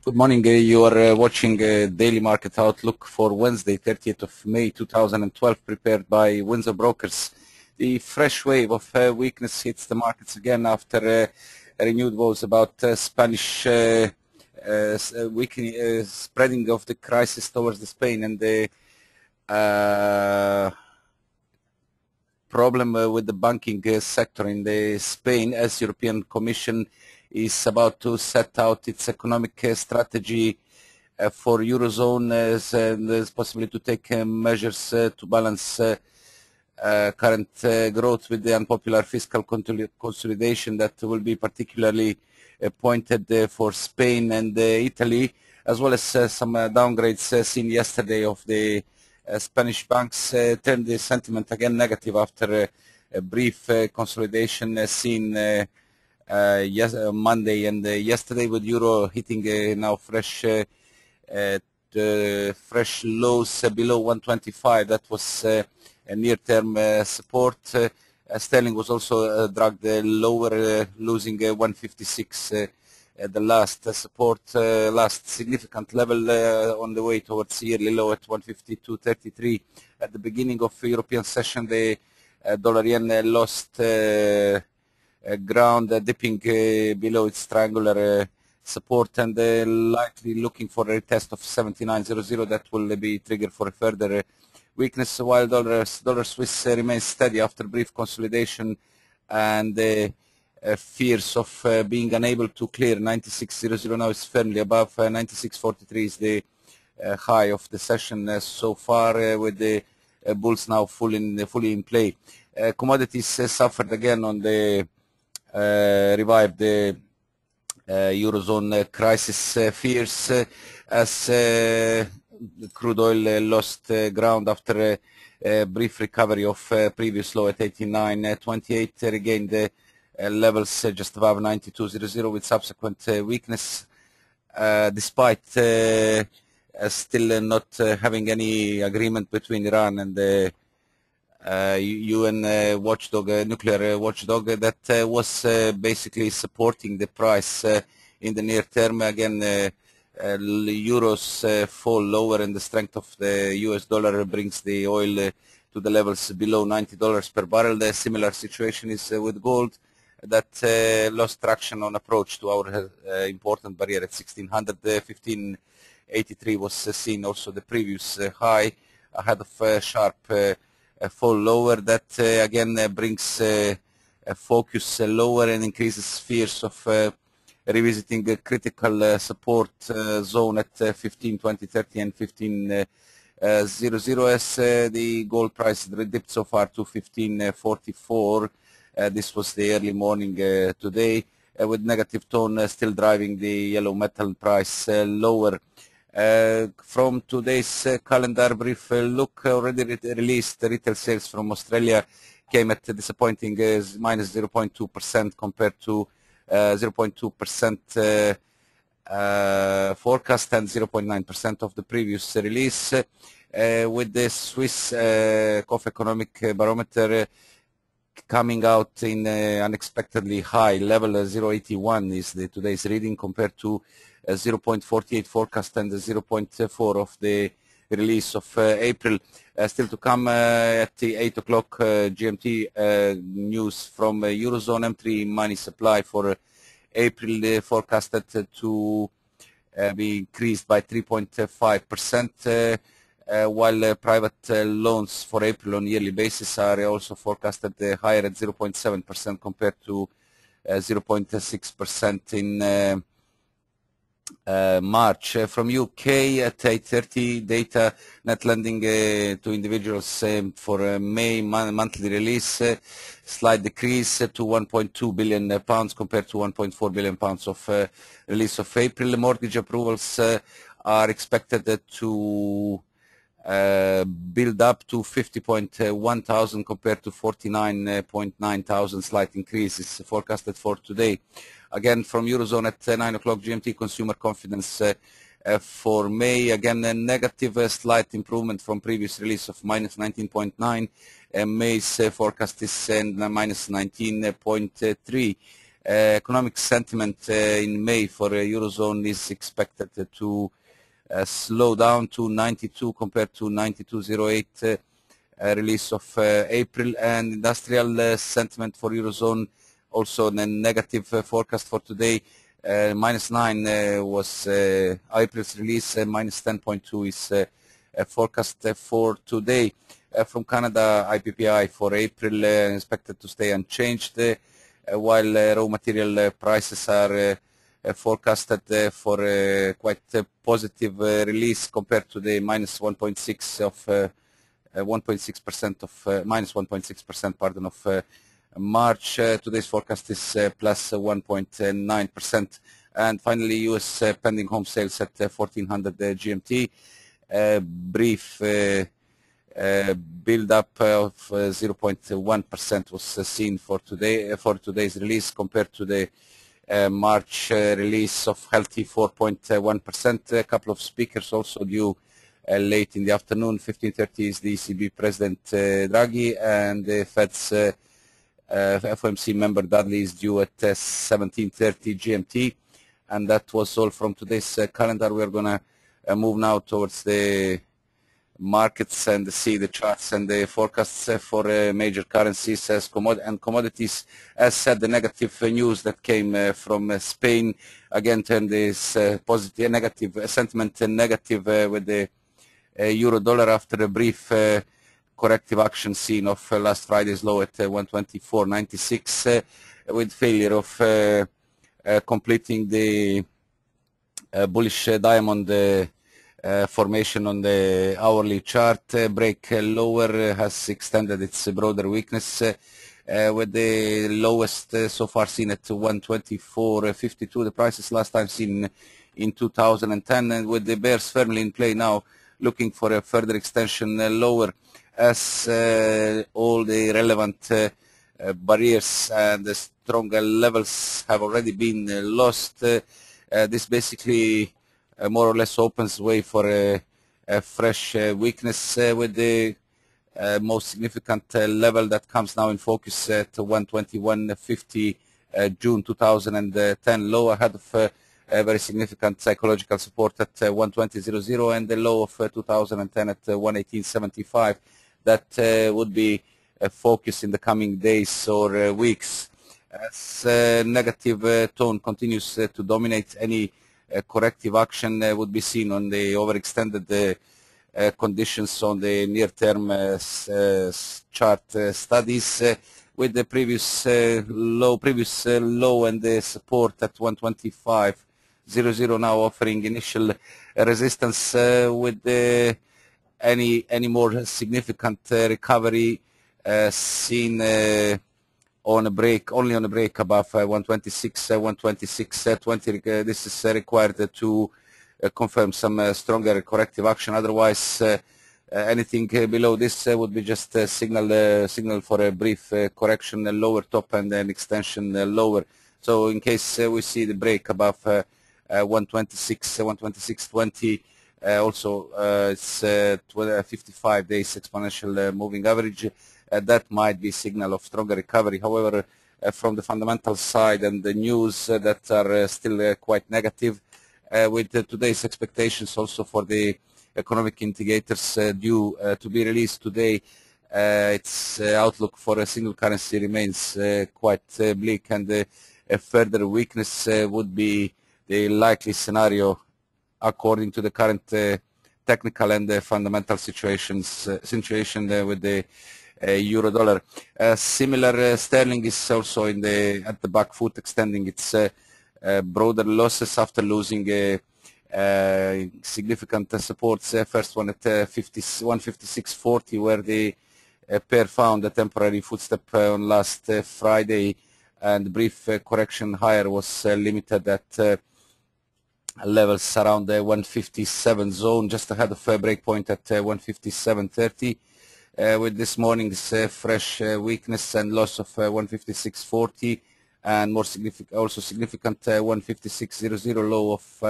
Good morning. You are watching Daily Market Outlook for Wednesday, 30th of May 2012, prepared by Windsor Brokers. The fresh wave of weakness hits the markets again after renewed woes about Spanish spreading of the crisis towards the Spain and the problem with the banking sector in the Spain, as European Commission is about to set out its economic strategy for Eurozone, and there's possibility to take measures to balance current growth with the unpopular fiscal consolidation that will be particularly pointed for Spain and Italy, as well as some downgrades seen yesterday of the Spanish banks turned the sentiment again negative after a brief consolidation seen Monday and yesterday, with euro hitting now fresh lows below 125. That was a near-term support. Sterling was also dragged lower, losing 156. The last support, last significant level on the way towards yearly low at 152.33. At the beginning of European session, the dollar yen lost ground, dipping below its triangular support and likely looking for a retest of 79.00. That will be trigger for a further weakness, while dollar Swiss remains steady after brief consolidation and fears of being unable to clear 96.00. Now is firmly above 96.43 is the high of the session so far, with the bulls now fully in play. Commodities suffered again on the revived the Eurozone crisis fears as the crude oil lost ground after a brief recovery of previous low at 89.28, regained the levels just above 92.00 with subsequent weakness, despite still not having any agreement between Iran and the UN watchdog, nuclear watchdog, that was basically supporting the price in the near term. Again, euros fall lower, and the strength of the US dollar brings the oil to the levels below $90 per barrel. The similar situation is with gold, that lost traction on approach to our important barrier at 1600. 1583 was seen also the previous high, ahead of sharp fall lower. That again brings focus lower and increases fears of revisiting a critical support zone at 15, 20, 30 and 15.00 as the gold price dipped so far to 15.44. This was the early morning today, with negative tone still driving the yellow metal price lower. From today's calendar, brief look, already released retail sales from Australia came at a disappointing minus 0.2% compared to 0.2% forecast and 0.9% of the previous release. With the Swiss Cough Economic Barometer coming out in unexpectedly high level, 0.81 is today's reading compared to 0.48 forecast and 0.4 of the release of April. Still to come at the 8 o'clock GMT news from Eurozone. M3 money supply for April forecasted to be increased by 3.5%, while private loans for April on yearly basis are also forecasted higher at 0.7% compared to 0.6% in March. From UK at 8:30, data net lending to individuals for May monthly release, slight decrease to 1.2 billion pounds compared to 1.4 billion pounds of release of April. Mortgage approvals are expected to build up to 50.1 thousand compared to 49.9 thousand. Slight increase is forecasted for today. Again, from Eurozone at 9 o'clock GMT, consumer confidence for May, again a negative, slight improvement from previous release of minus 19.9. May's forecast is minus 19.3. Economic sentiment in May for Eurozone is expected to slow down to 92 compared to 92.08 release of April, and industrial sentiment for Eurozone also a negative forecast for today. -9 was April's release, -10.2 is forecast for today. From Canada, IPPI for April expected to stay unchanged, while raw material prices are forecasted for quite a positive release compared to the -1.6 of 1.6% of -1.6%, pardon, of March. Today's forecast is +1.9%. And finally, U.S. pending home sales at 1400 GMT. Brief build-up of 0.1% was seen for today's release compared to the March release of healthy 4.1%. A couple of speakers also due late in the afternoon. 15:30 is the ECB President Draghi, and the Fed's FOMC member Dudley is due at 17:30 GMT. And that was all from today's calendar. We're going to move now towards the markets and see the charts and the forecasts for major currencies and commodities. As said, the negative news that came from Spain again turned this positive negative sentiment negative with the euro dollar after a brief corrective action seen of last Friday's low at 124.96 with failure of completing the bullish diamond formation on the hourly chart. Break lower has extended its broader weakness with the lowest so far seen at 124.52. The prices last time seen in 2010, and with the bears firmly in play now, looking for a further extension lower as all the relevant barriers and the stronger levels have already been lost. This basically more or less opens way for a fresh weakness with the most significant level that comes now in focus at 121.50 June 2010 low, ahead of a very significant psychological support at 120.00 and the low of 2010 at 118.75. That would be a focus in the coming days or weeks. As negative tone continues to dominate, any corrective action would be seen on the overextended conditions on the near-term chart studies, with the previous low and the support at 125.00 now offering initial resistance, with any more significant recovery seen on a break, only on a break above 126.20. This is required to confirm some stronger corrective action. Otherwise, anything below this would be just a signal for a brief correction, a lower top and an extension lower. So in case we see the break above 126.20, also it's 55 days exponential moving average. That might be a signal of stronger recovery. However, from the fundamental side and the news that are still quite negative, with today's expectations also for the economic indicators due to be released today, its outlook for a single currency remains quite bleak, and a further weakness would be the likely scenario according to the current technical and fundamental situation with the euro dollar. Similar sterling is also at the back foot, extending its broader losses after losing significant supports. First one at 156.40, where the pair found a temporary footstep on last Friday, and brief correction higher was limited at levels around the 157 zone, just ahead of a breakpoint at 157.30. With this morning's fresh weakness and loss of 156.40, and more significant 156.00 low of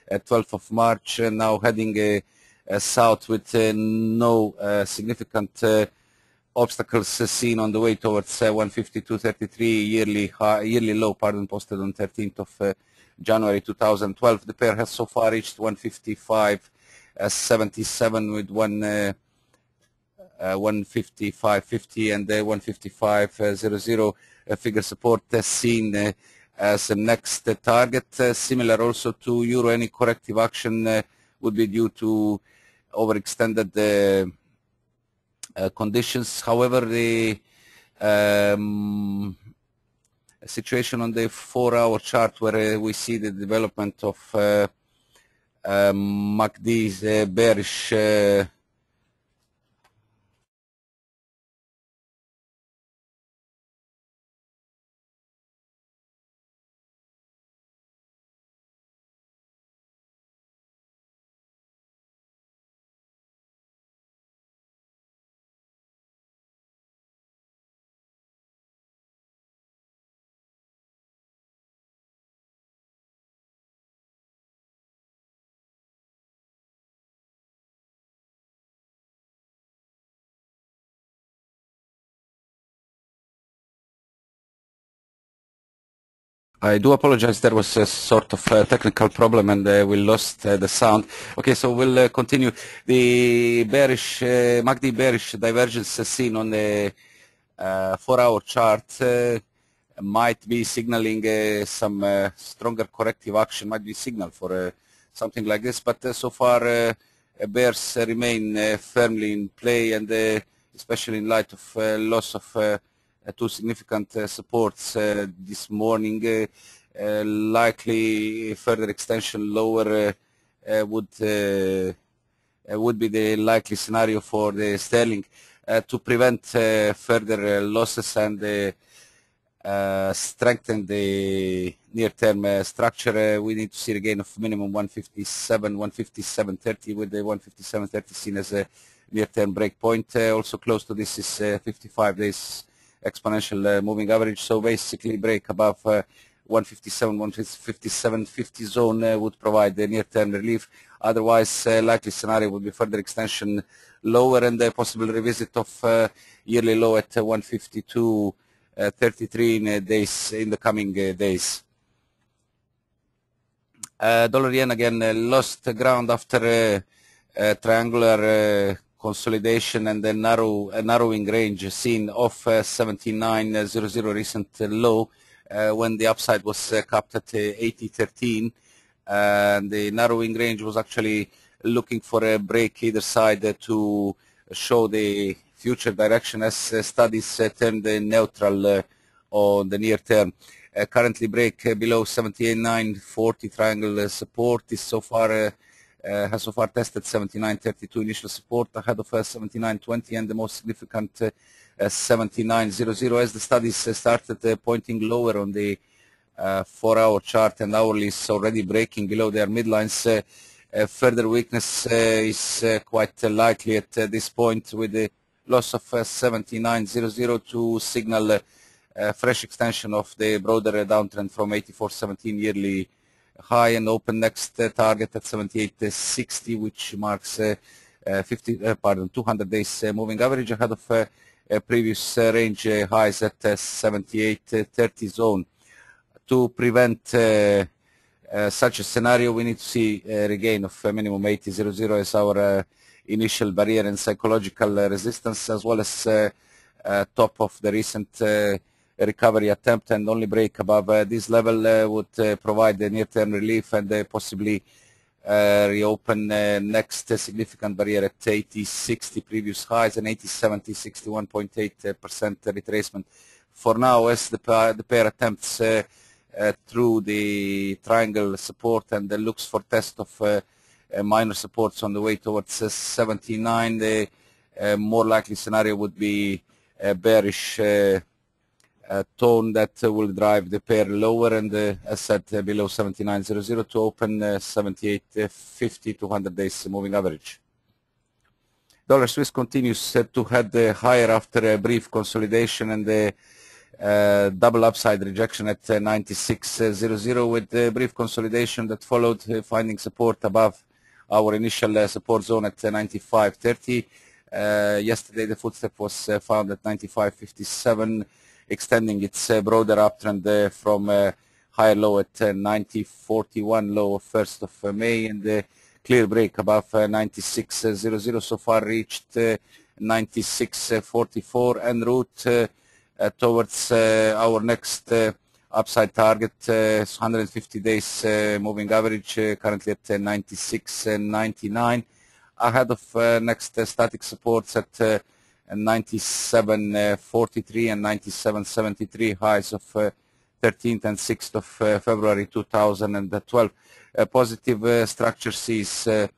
12th of March, now heading south with no significant obstacles seen on the way towards 152.33 yearly low, posted on 13th of January 2012. The pair has so far reached 155.77 with 155.50 and 155.00 figure support seen as the next target. Similar also to euro, any corrective action would be due to overextended conditions. However, the situation on the 4-hour chart, where we see the development of MACD's bearish I do apologize, there was a sort of technical problem and we lost the sound. Okay, so we'll continue. The bearish, MACD bearish divergence seen on the 4-hour chart might be signaling some stronger corrective action, might be signal for something like this, but so far bears remain firmly in play, and especially in light of loss of two significant supports this morning, likely further extension lower would be the likely scenario for the sterling. To prevent further losses and strengthen the near-term structure, we need to see a gain of minimum 157.30 with the 157.30 seen as a near-term break point. Also close to this is 55 days exponential moving average. So basically break above 157.50 zone would provide the near-term relief. Otherwise, likely scenario would be further extension lower and a possible revisit of yearly low at 152.33 in the coming days. Dollar yen again lost ground after triangular consolidation and a narrowing range seen off 79.00 recent low when the upside was capped at 80.13. The narrowing range was actually looking for a break either side to show the future direction, as studies turned neutral on the near term. Currently break below 78.940 triangle support is so far has so far tested 79.32 initial support ahead of 79.20 and the most significant 79.00, as the studies started pointing lower on the 4-hour chart, and hourly is already breaking below their midlines. Further weakness is quite likely at this point, with the loss of 79.00 to signal fresh extension of the broader downtrend from 84.17 yearly high, and open next target at 78.60, which marks 200 days moving average ahead of previous range highs at 78.30 zone. To prevent such a scenario, we need to see a regain of minimum 80.00 as our initial barrier and psychological resistance, as well as top of the recent recovery attempt, and only break above this level would provide a near-term relief and possibly reopen next significant barrier at 80.60 previous highs and 80.70, 61.8% retracement. For now, as the pair attempts through the triangle support and looks for test of minor supports on the way towards 79, the more likely scenario would be a bearish tone that will drive the pair lower, and as said, below 79.00 to open 78.50 200 days moving average. Dollar Swiss continues to head higher after a brief consolidation and the double upside rejection at 96.00, with the brief consolidation that followed finding support above our initial support zone at 95.30. Yesterday the footstep was found at 95.57, extending its broader uptrend from higher low at 90.41 low of 1st of May, and the clear break above 96.00 so far reached 96.44 en route towards our next upside target, 150 days moving average, currently at 96.99, ahead of next static supports at 97.43 and 97.73, highs of 13th and 6th of February 2012. Positive structure sees a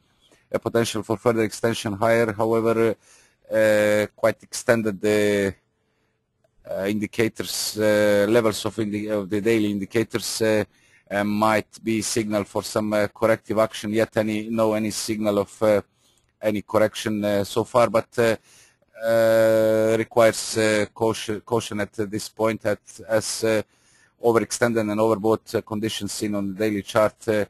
potential for further extension higher. However, quite extended indicators, levels of the daily indicators might be signal for some corrective action. Yet no any signal of any correction so far, but requires caution at this point, as overextended and overbought conditions seen on the daily chart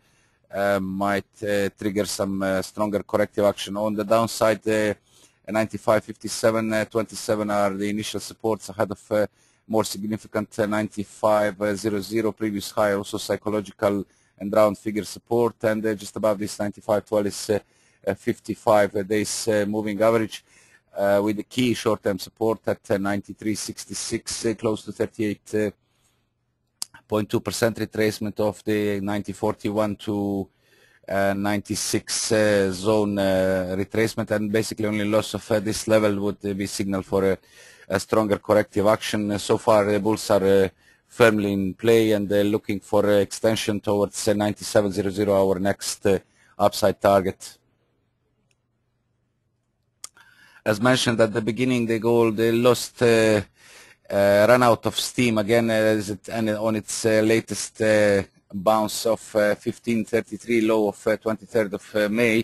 might trigger some stronger corrective action. On the downside, 95.57, 27 are the initial supports, ahead of more significant 95.00 previous high, also psychological and round figure support, and just above this 95.12 is 55 days moving average, with the key short-term support at 93.66, close to 38.2% retracement of the 90.41 to 96 zone retracement, and basically only loss of this level would be signal for a stronger corrective action. So far, the bulls are firmly in play and looking for extension towards 97.00, our next upside target. As mentioned at the beginning, the gold lost ran out of steam again on its latest bounce of 1533 low of 23rd of May,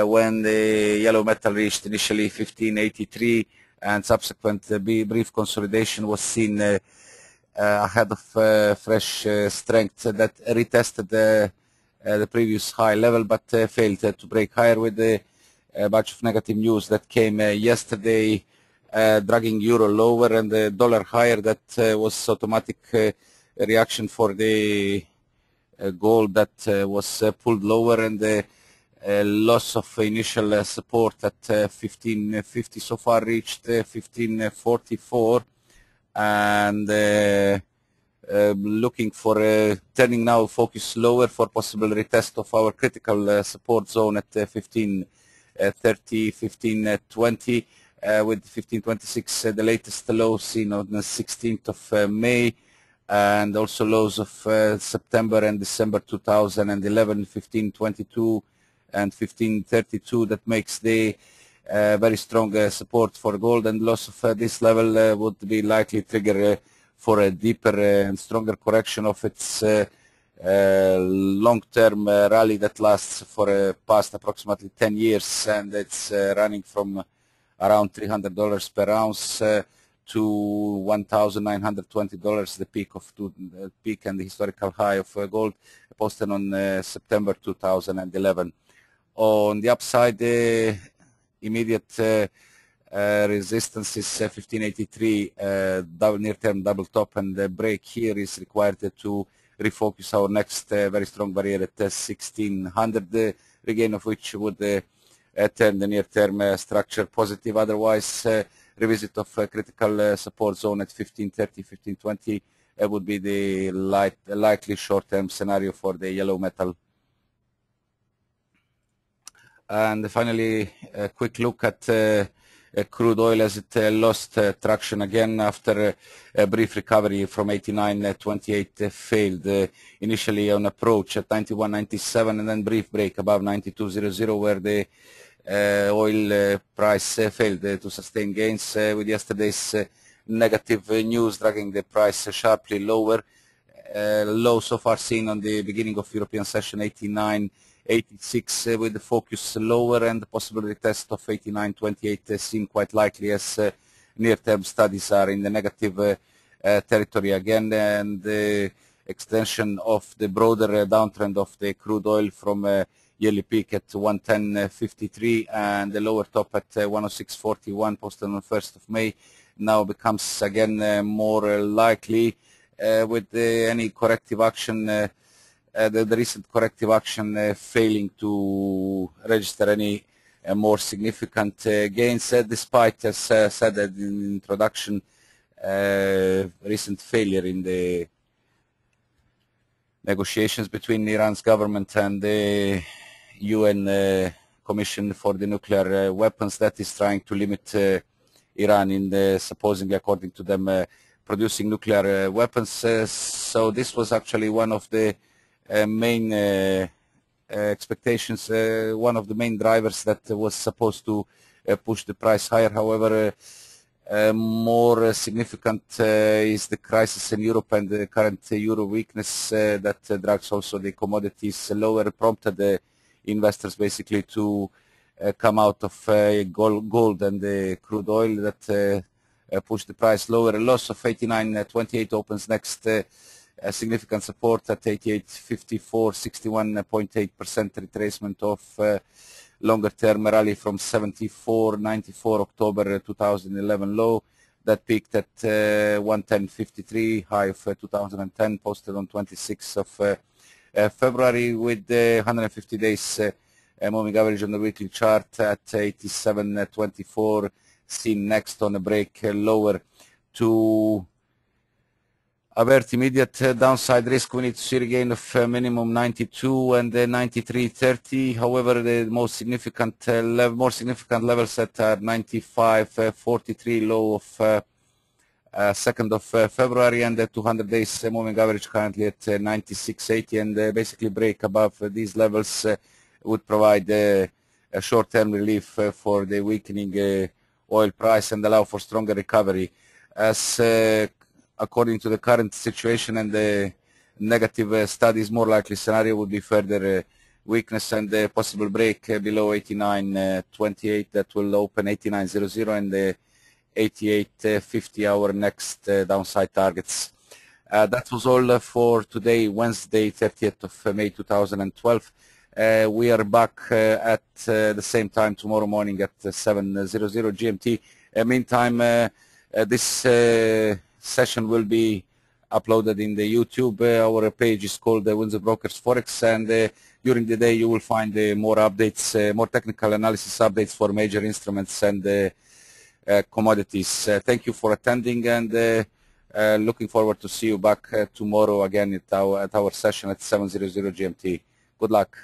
when the yellow metal reached initially 1583, and subsequent brief consolidation was seen ahead of fresh strength that retested the previous high level, but failed to break higher, with a bunch of negative news that came yesterday, dragging euro lower and the dollar higher. That was automatic reaction for the gold that was pulled lower, and the loss of initial support at 1550 so far reached 1544, and looking for turning now focus lower for possible retest of our critical support zone at 1530, 1520, with 1526 the latest low seen on the 16th of May, and also lows of September and December 2011, 1522 and 1532. That makes the very strong support for gold, and loss of this level would be likely trigger for a deeper and stronger correction of its long-term rally that lasts for past approximately 10 years, and it's running from around $300 per ounce to $1,920, the peak and the historical high of gold posted on September 2011. On the upside, immediate resistance is 1583, near-term double top, and the break here is required to refocus our next very strong barrier at 1600, the regain of which would turn the near-term structure positive. Otherwise, revisit of critical support zone at 1530, 1520 would be the likely short-term scenario for the yellow metal. And finally, a quick look at crude oil, as it lost traction again after a brief recovery from 89.28 failed initially on approach at 91.97, and then brief break above 92.00, where the oil price failed to sustain gains, with yesterday's negative news dragging the price sharply lower. Low so far seen on the beginning of European session 89.86, with the focus lower, and the possible retest of 89.28 seem quite likely, as near-term studies are in the negative territory again, and the extension of the broader downtrend of the crude oil from yearly peak at 110.53 and the lower top at 106.41 posted on the 1st of May now becomes again more likely with any corrective action, the recent corrective action failing to register any more significant gains, despite, as said in the introduction, recent failure in the negotiations between Iran's government and the UN Commission for the Nuclear Weapons that is trying to limit Iran in supposedly, according to them, producing nuclear weapons. So this was actually one of the main expectations, one of the main drivers that was supposed to push the price higher. However, more significant is the crisis in Europe and the current euro weakness that drags also the commodities lower, prompted investors basically to come out of gold and the crude oil that pushed the price lower. A loss of 89.28 opens next. Significant support at 88.54, 61.8% retracement of longer-term rally from 74.94 October 2011 low that peaked at 110.53, high of 2010, posted on 26th of February, with the 150 days moving average on the weekly chart at 87.24, seen next on a break lower. To avert immediate downside risk, we need to see a gain of minimum 92 and 93.30. However, the most significant more significant levels at 95.43, low of 2nd of February, and the 200 days moving average currently at 96.80, and basically break above these levels would provide a short-term relief for the weakening oil price and allow for stronger recovery. As according to the current situation and the negative studies, more likely scenario would be further weakness and the possible break below 89.28 that will open 89.00 and the 88.50 our next downside targets. That was all for today, Wednesday, 30th of May 2012. We are back at the same time tomorrow morning at 7:00 GMT. Meantime, this session will be uploaded in the YouTube. Our page is called Windsor Brokers Forex, and during the day you will find more updates, more technical analysis updates for major instruments and commodities. Thank you for attending, and looking forward to see you back tomorrow again at our session at 7:00 GMT. Good luck.